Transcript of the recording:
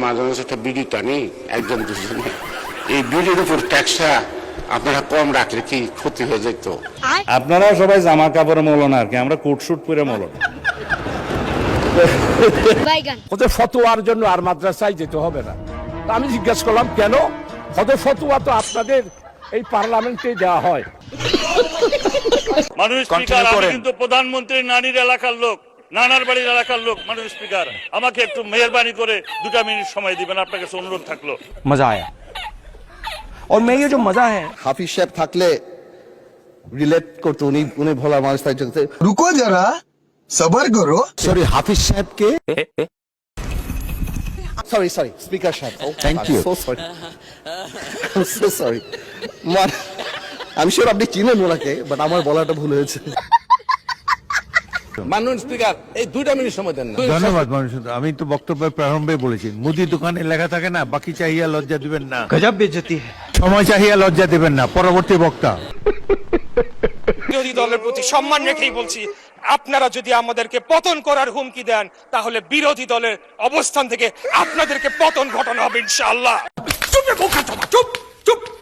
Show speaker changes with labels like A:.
A: মাঝে মাঝে একটা বিড়ি টানি একজন দুজনে, এই বিড়ির উপর ট্যাক্সটা আপনারা কম রাখলে কি ক্ষতি হয়ে যেত?
B: আপনারা সবাই জামা কাপড়ে মৌলানা আর কি, আমরা কোট শুট পরে মৌলানা।
C: ওদের ফতোয়ার জন্য আর মাদ্রাসায় যেতে হবে না। আমি জিজ্ঞেস করলাম কেন? ওদের ফতোয়া তো আপনাদের এই পার্লামেন্টে দেওয়া হয়।
D: মাননীয় স্পিকার, আমি কিন্তু প্রধানমন্ত্রীর নানির এলাকার লোক, নানার বাড়ির এলাকার লোক। মাননীয় স্পিকার, আমাকে একটু মেহেরবানি করে 2 মিনিট সময় দিবেন, আপনার কাছে অনুরোধ থাকলো।
E: मजा आया और मैं ये जो मजा है
F: হাফিজ সাহেব থাকলে রিলেট করতে, উনি ভোলা মানুষ থাকতে।
G: रुको जरा सबर करो।
F: সরি, হাফিজ সাহেবকে সরি স্পিকার সাহেব, thank you, so sorry, so sorry. আমি শিওর আপনি চিনেন ওনাকে, বাট আমার বলাটা ভুল হয়েছে।
H: মাননীয় স্পিকার, এই 2 মিনিট সময় দেন না।
I: ধন্যবাদ মানুষ। আমি তো বক্তব্যের প্রারম্ভে বলেছি, মুদি দোকানে লেখা থাকে না, বাকি চাহিয়া লজ্জা দিবেন না,
E: गजब बेइज्जती है।
I: সময় চাহিয়া লজ্জা দিবেন না। পরবর্তী বক্তা।
J: বিরোধী দলের প্রতি সম্মান রেখেই বলছি, আপনারা যদি আমাদেরকে পতন করার হুমকি দেন, তাহলে বিরোধী দলের অবস্থান থেকে আপনাদেরকে পতন ঘটানো হবে ইনশাআল্লাহ। চুপ!